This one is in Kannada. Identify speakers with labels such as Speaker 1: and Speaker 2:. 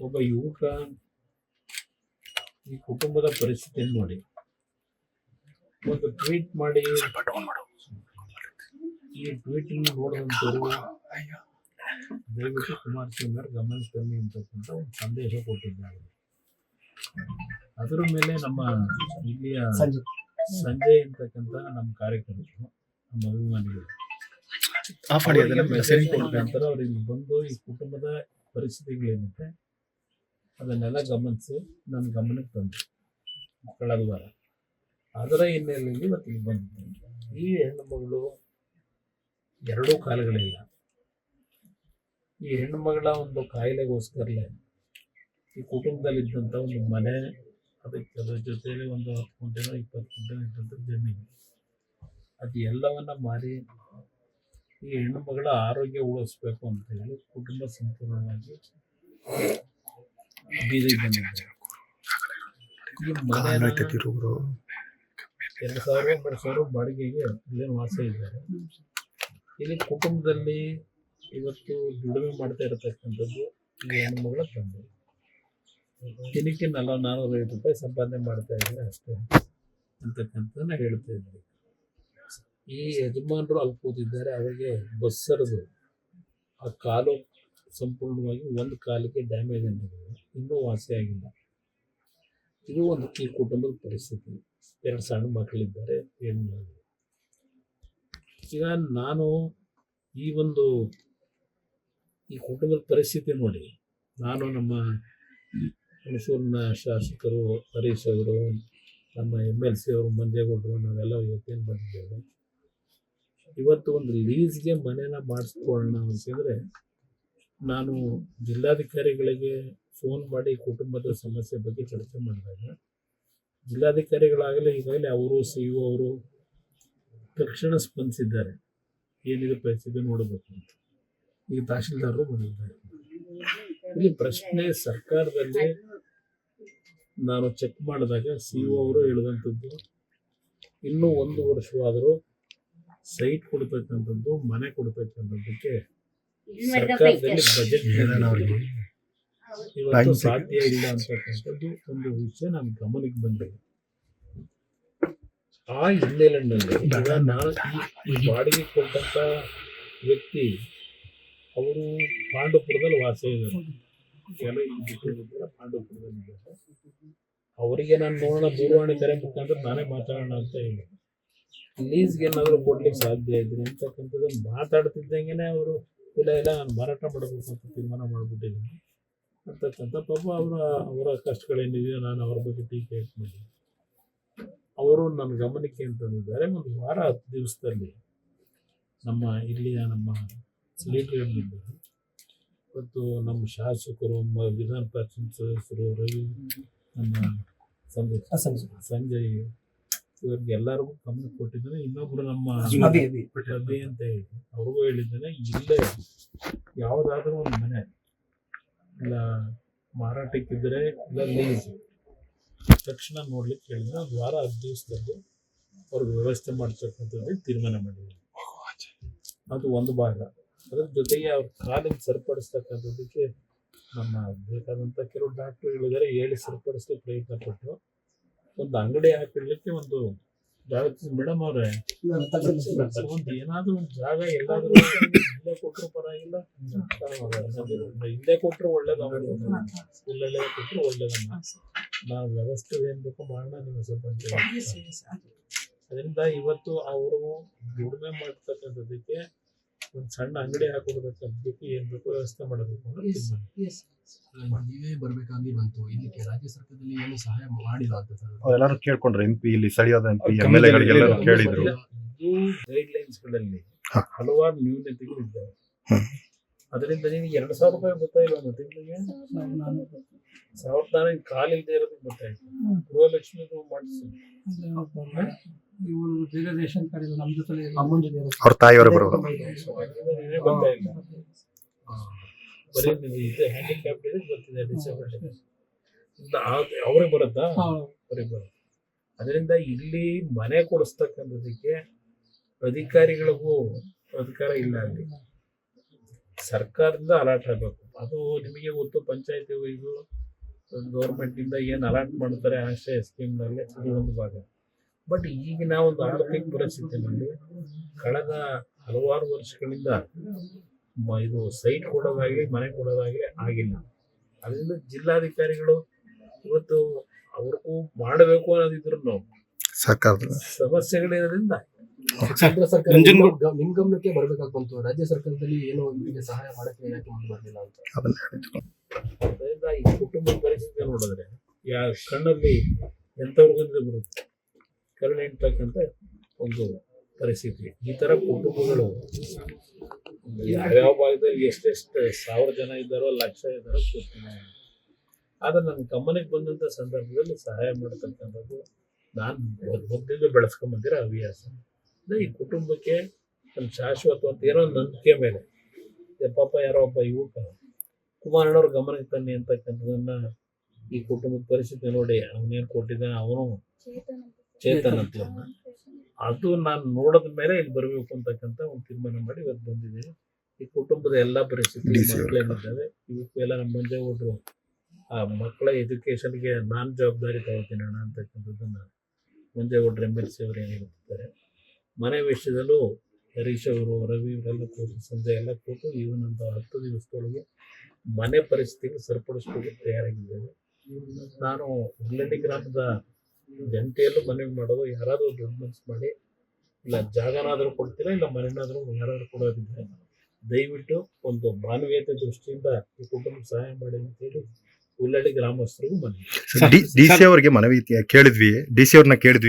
Speaker 1: ಒಬ್ಬ ಯುವಕ ಈ ಕುಟುಂಬದ ಪರಿಸ್ಥಿತಿ ನೋಡಿ ಒಂದು ಟ್ವೀಟ್ ಮಾಡಿ, ಈ ಟ್ವೀಟ್ ನೋಡಿದಂತವರು ದಯವಿಟ್ಟು ಕುಮಾರಸ್ವಾಮಿ ಅವರು ಗಮನಿಸ್ತಾನೆ ಅಂತಕ್ಕಂಥ ಒಂದು ಸಂದೇಶ ಕೊಟ್ಟಿದ್ದಾರೆ. ಅದರ ಮೇಲೆ ನಮ್ಮ ಇಲ್ಲಿಯ ಸಂಜಯ್ ಅಂತಕ್ಕಂಥ ನಮ್ಮ ಕಾರ್ಯಕರ್ತರು, ನಮ್ಮ ಅಭಿಮಾನಿಗಳು ಮೆಸೇಜ್ ಕೊಡ್ತಾರೆ. ಅವ್ರು ಇಲ್ಲಿ ಬಂದು ಈ ಕುಟುಂಬದ ಪರಿಸ್ಥಿತಿಗಳೇನಿದೆ ಅದನ್ನೆಲ್ಲ ಗಮನಿಸಿ ನನ್ನ ಗಮನಕ್ಕೆ ತಂದು ಕಳೆದ ವಾರ ಅದರ ಹಿನ್ನೆಲೆಯಲ್ಲಿ ಇವತ್ತು ಇಲ್ಲಿ ಬಂದಿದ್ದೇನೆ. ಈ ಹೆಣ್ಣು ಮಗಳು ಎರಡೂ ಕಾಲಗಳಿಲ್ಲ. ಈ ಹೆಣ್ಣು ಮಗಳ ಒಂದು ಕಾಯಿಲೆಗೋಸ್ಕರಲೇ ಈ ಕುಟುಂಬದಲ್ಲಿದ್ದಂಥ ಒಂದು ಮನೆ, ಅದಕ್ಕೆ ಅದರ ಜೊತೆಯಲ್ಲಿ ಒಂದು 10 ಗುಂಟೆನೋ 20 ಗುಂಟೆನೋ ಇದ್ದಂಥ ಜಮೀನು, ಅದು ಎಲ್ಲವನ್ನ ಮಾರಿ ಈ ಹೆಣ್ಣು ಮಗಳ ಆರೋಗ್ಯ ಉಳಿಸ್ಬೇಕು ಅಂತ ಹೇಳಿ ಕುಟುಂಬ ಸಂಪೂರ್ಣವಾಗಿ ಬೀದಿಗೆ ಬಂದಿದ್ದಾರೆ. ಈ ಮನೆ 2,000-3,000 ಬಾಡಿಗೆಗೆ ಇಲ್ಲೇನು ವಾಸ ಇದ್ದಾರೆ. ಇಲ್ಲಿ ಕುಟುಂಬದಲ್ಲಿ ಇವತ್ತು ದುಡಿಮೆ ಮಾಡ್ತಾ ಇರತಕ್ಕಂಥದ್ದು ಈ ಹೆಣ್ಣು ಮಗಳ ತಂದೆ. ದಿನಕ್ಕೆ 450 ರೂಪಾಯಿ ಸಂಪಾದನೆ ಮಾಡ್ತಾ ಇದ್ದಾರೆ ಅಷ್ಟೇ ಅಂತಕ್ಕಂಥದ್ದನ್ನ ಹೇಳ್ತಾ ಇದ್ದಾರೆ. ಈ ಯಜಮಾನರು ಅಲ್ಲಿ ಕೂತಿದ್ದಾರೆ, ಅವರಿಗೆ ಬಸ್ ಸರಿದು ಆ ಕಾಲು ಸಂಪೂರ್ಣವಾಗಿ ಒಂದು ಕಾಲಿಗೆ ಡ್ಯಾಮೇಜ್ ಆಗಿದೆ, ಇನ್ನೂ ವಾಸಿ ಆಗಿಲ್ಲ. ಇದು ಒಂದು ಈ ಕುಟುಂಬದ ಪರಿಸ್ಥಿತಿ. 2 ಸಣ್ಣ ಮಕ್ಕಳಿದ್ದಾರೆ, ಹೆಣ್ಣು. ಈಗ ನಾನು ಈ ಕುಟುಂಬದ ಪರಿಸ್ಥಿತಿ ನೋಡಿ, ನಾನು ನಮ್ಮ ಹುಣಸೂರಿನ ಶಾಸಕರು ಹರೀಶ್ ಅವರು, ನಮ್ಮ MLC ಅವರು ಮಂಜೇಗೌಡರು, ನಾವೆಲ್ಲ ಇವತ್ತೇನು ಬಂದಿದ್ದೇವೆ. ಇವತ್ತು ಒಂದು ಲೀಸ್ಗೆ ಮನೇನ ಮಾಡಿಸ್ಕೊಳ್ಳೋಣ ಅಂತಂದರೆ ನಾನು ಜಿಲ್ಲಾಧಿಕಾರಿಗಳಿಗೆ ಫೋನ್ ಮಾಡಿ ಕುಟುಂಬದ ಸಮಸ್ಯೆ ಬಗ್ಗೆ ಚರ್ಚೆ ಮಾಡಿದಾಗ ಜಿಲ್ಲಾಧಿಕಾರಿಗಳಾಗಲೇ ಈಗಾಗಲೇ ಅವರು CO ಅವರು ತಕ್ಷಣ ಸ್ಪಂದಿಸಿದ್ದಾರೆ, ಏನಿದೆ ಪರಿಸ್ಥಿತಿ ನೋಡಬೇಕು ಅಂತ. ಈಗ ತಹಶೀಲ್ದಾರರು ಬಂದಿದ್ದಾರೆ. ಇಲ್ಲಿ ಪ್ರಶ್ನೆ ಸರ್ಕಾರದಲ್ಲಿ ನಾನು ಚೆಕ್ ಮಾಡಿದಾಗ CO ಅವರು ಹೇಳಿದಂಥದ್ದು ಇನ್ನೂ 1 ವರ್ಷವಾದರೂ ಸೈಟ್ ಕೊಡ್ತಕ್ಕಂಥದ್ದು, ಮನೆ ಕೊಡ್ತಕ್ಕಂಥದ್ದಕ್ಕೆ ಸರ್ಕಾರದಲ್ಲಿ ಬಜೆಟ್ ಇವತ್ತು ಸಾಧ್ಯ ಇಲ್ಲ ಅಂತಕ್ಕಂಥದ್ದು ಒಂದು ವಿಷಯ ನಮ್ಮ ಗಮನಕ್ಕೆ ಬಂದಿದೆ. ಆ ಹಿನ್ನೆಲೆಯಲ್ಲಿ ಈಗ ನಾನು ಈ ಬಾಡಿಗೆ ಕೊಟ್ಟಂತ ವ್ಯಕ್ತಿ ಅವರು ಪಾಂಡವಪುರದಲ್ಲಿ ವಾಸ ಇದ್ದಾರೆ, ಪಾಂಡವಪುರದಲ್ಲಿದ್ದಾರೆ. ಅವರಿಗೆ ನಾನು ನೋಡೋಣ ದೂರವಾಣಿ ಕರೆ ಮುಖಾಂತರ ನಾನೇ ಮಾತಾಡೋಣ ಅಂತ ಹೇಳಿ ಲೀಸ್ಗೆ ಏನಾದರೂ ಕೊಡ್ಲಿಕ್ಕೆ ಸಾಧ್ಯ ಇದ್ರೆ ಅಂತಕ್ಕಂಥದ್ದನ್ನು ಮಾತಾಡ್ತಿದ್ದಂಗೆ ಅವರು ಇಲ್ಲ ನಾನು ಮಾರಾಟ ಮಾಡಬೇಕು ಅಂತ ತೀರ್ಮಾನ ಮಾಡಿಬಿಟ್ಟಿದ್ದೀನಿ ಅಂತಕ್ಕಂಥ ಪಾಪ ಅವರ ಕಷ್ಟಗಳೇನಿದೆಯೋ ನಾನು ಅವ್ರ ಬಗ್ಗೆ ಟೀಕೆ ಮಾಡಿ ಅವರು ನನ್ನ ಗಮನಕ್ಕೆ ಅಂತಂದಿದ್ದಾರೆ. ಒಂದು ವಾರ 10 ದಿವಸದಲ್ಲಿ ನಮ್ಮ ಇಲ್ಲಿಯ ನಮ್ಮ ಲೀಡರ್ಗಳಿದ್ದಾರೆ, ಮತ್ತು ನಮ್ಮ ಶಾಸಕರು, ವಿಧಾನ ಪರಿಷತ್ ಸದಸ್ಯರು, ರವಿ, ನಮ್ಮ ಸಂಜಯ್ ಇವ್ರಿಗೆ ಎಲ್ಲರಿಗೂ ಗಮನ ಕೊಟ್ಟಿದ್ದೇನೆ. ಇನ್ನೊಬ್ರು ನಮ್ಮ ಅಭಿ ಅಂತ ಹೇಳಿ ಅವ್ರಿಗೂ ಹೇಳಿದ್ದೇನೆ, ಇಲ್ಲೇ ಯಾವುದಾದ್ರೂ ಒಂದು ಮನೆ ಇಲ್ಲ ಮಾರಾಟಕ್ಕಿದ್ರೆ ಇಲ್ಲ ಲೀಸ್ ತಕ್ಷಣ ನೋಡ್ಲಿಕ್ಕೆ ಹೇಳಿದ್ರೆ ಒಂದು ವಾರ 10 ದಿವಸದಲ್ಲಿ ಅವ್ರಿಗೆ ವ್ಯವಸ್ಥೆ ಮಾಡ್ತಕ್ಕಂಥದ್ದು ತೀರ್ಮಾನ ಮಾಡಿದ್ದಾರೆ. ಅದು ಒಂದು ಭಾಗ. ಅದ್ರ ಜೊತೆಗೆ ಅವ್ರ ಕಾಲಿನ ಸರಿಪಡಿಸ್ತಕ್ಕಂಥದ್ದಕ್ಕೆ ನಮ್ಮ ಬೇಕಾದಂಥ ಕೆಲವು ಡಾಕ್ಟರ್ ಹೇಳಿದ್ದಾರೆ, ಹೇಳಿ ಸರಿಪಡಿಸ್ಲಿಕ್ಕೆ ಪ್ರಯತ್ನ ಪಟ್ಟು ಒಂದು ಅಂಗಡಿ ಹಾಕಿಡ್ಲಿಕ್ಕೆ ಒಂದು ಜಾಗ. ಮೇಡಮ್ ಅವ್ರೆ, ಒಂದು ಏನಾದ್ರೂ ಒಂದು ಜಾಗ ಎಲ್ಲಾದ್ರೂ ಇಲ್ಲೇ ಕೊಟ್ಟರು ಪರವಾಗಿಲ್ಲ, ಇಲ್ಲೇ ಕೊಟ್ಟರು ಒಳ್ಳೇದಮ್ಮ, ಇಲ್ಲೇ ಕೊಟ್ಟರು ಒಳ್ಳೇದಮ್ಮ. ನಾವು ವ್ಯವಸ್ಥೆ ಏನ್ ಬೇಕೋ ಮಾಡೋಣ, ನೀವು ಸ್ವಲ್ಪ ಅದರಿಂದ ಇವತ್ತು ಅವರು ದುಡಿಮೆ ಮಾಡ್ತಕ್ಕಂಥದ್ದಕ್ಕೆ ಒಂದು ಸಣ್ಣ ಅಂಗಡಿ ಹಾಕೊಡ್ಬೇಕಂತಕ್ಕೆ ಏನ್ ಬೇಕೋ ವ್ಯವಸ್ಥೆ ಮಾಡಬೇಕು ಅಂತ
Speaker 2: ನೀವೇ ಬರ್ಬೇಕಾಗಿ ಬಂತು. ಇದಕ್ಕೆ ರಾಜ್ಯ ಸರ್ಕಾರದಲ್ಲಿ ಏನು ಸಹಾಯ ಮಾಡಿಲ್ಲ ಅಂತ
Speaker 3: ಎಲ್ಲರೂ ಕೇಳ್ಕೊಂಡ್ರೆ MP ಇಲ್ಲಿ ಸ್ಥಳೀಯದ MP MLA ಗಳಿಗೆಲ್ಲರೂ ಕೇಳಿದ್ರು.
Speaker 1: ಗೈಡ್ ಲೈನ್ಸ್ ಗಳಲ್ಲಿ ಹಲವಾರು ನ್ಯೂನತೆಗಳು ಇದ್ದಾವೆ. ಅದರಿಂದ ನಿನಗೆ 2,000 ರೂಪಾಯಿ ಗೊತ್ತಾಯಿಲ್ಲ ತಿಂಗಳಿಗೆ, 1,000 ಕಾಲಿಲ್ಲದೆ ಇರೋದಕ್ಕೆ ಗೊತ್ತಾಯ್ತು. ಗೃಹಲಕ್ಷ್ಮಿದು ಮಾಡಿಸಿ
Speaker 4: ಇವರು ಬೇರೆ ರೇಷನ್ ಕಾರ್ಡ್ ನಮ್ಮ ಜೊತೆ
Speaker 3: ಅವ್ರ ತಾಯಿಯವರು ಬರೋದು
Speaker 1: ಗೊತ್ತಾಯಿಲ್ಲ. ಬರೀ ಇದು ಹ್ಯಾಂಡಿಕ್ಯಾಪ್ಟ್ ಇದೆ ಗೊತ್ತಿದೆ, ಡಿಸೇಬಲ್ಡ್ ಅವ್ರಿಗೆ ಬರುತ್ತಾ, ಅವ್ರಿಗೆ ಬರುತ್ತೆ. ಅದರಿಂದ ಇಲ್ಲಿ ಮನೆ ಕೊಡಿಸ್ತಕ್ಕಂಥದಕ್ಕೆ ಅಧಿಕಾರಿಗಳಿಗೂ ಅಧಿಕಾರ ಇಲ್ಲ. ಅಲ್ಲಿ ಸರ್ಕಾರದಿಂದ ಅಲಾಟ್ ಆಗಬೇಕು. ಅದು ನಿಮಗೆ ಗೊತ್ತು, ಪಂಚಾಯತಿ ಇದು ಗೌರ್ಮೆಂಟಿಂದ ಏನು ಅಲಾಟ್ ಮಾಡ್ತಾರೆ ಆಶ್ರಯ ಸ್ಕೀಮ್ನಲ್ಲಿ ಅದು ಒಂದು ಭಾಗ. ಬಟ್ ಈಗಿನ ಒಂದು ಆರ್ಥಿಕ ಪರಿಸ್ಥಿತಿಯಲ್ಲಿ ಕಳೆದ ಹಲವಾರು ವರ್ಷಗಳಿಂದ ಇದು ಸೈಟ್ ಕೊಡೋದಾಗಲಿ ಮನೆ ಕೊಡೋದಾಗಲಿ ಆಗಿಲ್ಲ. ಅದರಿಂದ ಜಿಲ್ಲಾಧಿಕಾರಿಗಳು ಇವತ್ತು ಅವ್ರಿಗೂ ಮಾಡಬೇಕು ಅನ್ನೋದಿದ್ರು
Speaker 3: ಸರ್ಕಾರದ
Speaker 1: ಸಮಸ್ಯೆಗಳಿರೋದ್ರಿಂದ
Speaker 2: ಕೇಂದ್ರ ಸರ್ಕಾರ ನಿಮ್ ಗಮನಕ್ಕೆ ಬರ್ಬೇಕಾಗಿ ಬಂತು, ರಾಜ್ಯ ಸರ್ಕಾರದಲ್ಲಿ ಏನೋ ಇವರಿಗೆ ಸಹಾಯ ಮಾಡಕ್ಕೆ ಯಾಕೆ ಮುಂದೆ ಬರ್ಲಿಲ್ಲ ಅಂತ.
Speaker 3: ಅದನ್ನ ಹೇಳಿದ್ರು.
Speaker 1: ಅದರಿಂದ ಈ ಕುಟುಂಬದ ಪರಿಸ್ಥಿತಿ ನೋಡಿದ್ರೆ ಕಣ್ಣಲ್ಲಿ ಎಂಥವ್ರಿಗಂದ್ರೆ ಬರುತ್ತೆ, ಕರುಣೆ ಇರ್ತಕ್ಕಂಥ ಒಂದು ಪರಿಸ್ಥಿತಿ. ಈ ತರ ಕುಟುಂಬಗಳು ಯಾವ್ಯಾವ ಭಾಗದಲ್ಲಿ ಎಷ್ಟೆಷ್ಟು ಸಾವಿರ ಜನ ಇದ್ದಾರೋ ಲಕ್ಷ ಇದ್ದಾರೋ ಗೊತ್ತಿಲ್ಲ. ಆದ್ರೆ ನನ್ನ ಗಮನಕ್ಕೆ ಬಂದಂಥ ಸಂದರ್ಭದಲ್ಲಿ ಸಹಾಯ ಮಾಡ್ತಕ್ಕಂಥದ್ದು ನಾನು ಮೊದಲಿಂದ ಬೆಳೆಸ್ಕೊಂಬಂದಿರೋ ಹವ್ಯಾಸ. ಈ ಕುಟುಂಬಕ್ಕೆ ಒಂದು ಶಾಶ್ವತ ಅಂತ ಏನೋ ಒಂದು ನಂಬಿಕೆ ಮೇಲೆ ಪಾಪ ಯಾರೋ ಒಬ್ಬ ಯುವಕ ಕುಮಾರಣ್ಣವ್ರ ಗಮನಕ್ಕೆ ತನ್ನಿ ಅಂತಕ್ಕಂಥದನ್ನ ಈ ಕುಟುಂಬದ ಪರಿಸ್ಥಿತಿ ನೋಡಿ ಅವನೇನು ಕೊಟ್ಟಿದ್ದಾನೆ, ಅವನು ಚೇತನ್ ಅಂತ ಅದು ನಾನು ನೋಡಿದ ಮೇಲೆ ಇಲ್ಲಿ ಬರಬೇಕು ಅಂತಕ್ಕಂಥ ಒಂದು ತೀರ್ಮಾನ ಮಾಡಿ ಇವತ್ತು ಬಂದಿದ್ದೀನಿ. ಈ ಕುಟುಂಬದ ಎಲ್ಲ ಪರಿಸ್ಥಿತಿ ಮಕ್ಕಳೇನಿದ್ದಾವೆ ಇವಕ್ಕೆಲ್ಲ ನಮ್ಮ ಮಂಜೇಗೌಡರು ಆ ಮಕ್ಕಳ ಎಜುಕೇಷನ್ಗೆ ನಾನು ಜವಾಬ್ದಾರಿ ತಗೋತೀನಿ ಅಣ್ಣ ಅಂತಕ್ಕಂಥದ್ದನ್ನು ಮಂಜೇಗೌಡರು MLC ಅವರು ಏನು ಹೇಳ್ತಿದ್ದಾರೆ. ಮನೆ ವಿಷಯದಲ್ಲೂ ಹರೀಶ್ ಅವರು, ರವಿ ಇವರೆಲ್ಲ ಕೂತು ಸಂಜೆ ಎಲ್ಲ ಕೂತು ಈವನ್ ಅಂತ 10 ದಿವಸದೊಳಗೆ ಮನೆ ಪರಿಸ್ಥಿತಿಗೆ ಸರಿಪಡಿಸ್ಕೊಂಡು ತಯಾರಾಗಿದ್ದೇವೆ. ನಾನು ಉರ್ಲಳ್ಳಿ ಗ್ರಾಮದ ಜನತೆಯಲ್ಲೂ ಮನವಿ ಮಾಡೋದು, ಯಾರಾದರೂ ದೊಡ್ಡ ಮನಸ್ಸು ಮಾಡಿ ಇಲ್ಲ ಜಾಗನಾದರೂ ಕೊಡ್ತೀರಾ ಇಲ್ಲ ಮನೆನಾದರೂ ಯಾರಾದರೂ ಕೊಡೋದಿದ್ರೆ ದಯವಿಟ್ಟು ಒಂದು ಮಾನವೀಯತೆ ದೃಷ್ಟಿಯಿಂದ ಈ ಕುಟುಂಬಕ್ಕೆ ಸಹಾಯ ಮಾಡಿ ಅಂತೇಳಿ ಉರ್ಲಳ್ಳಿ ಗ್ರಾಮಸ್ಥರಿಗೂ ಮನವಿ.
Speaker 3: DC ಅವರಿಗೆ ಮನವಿ ಕೇಳಿದ್ವಿ, DC ಅವ್ರನ್ನ ಕೇಳಿದ್ವಿ.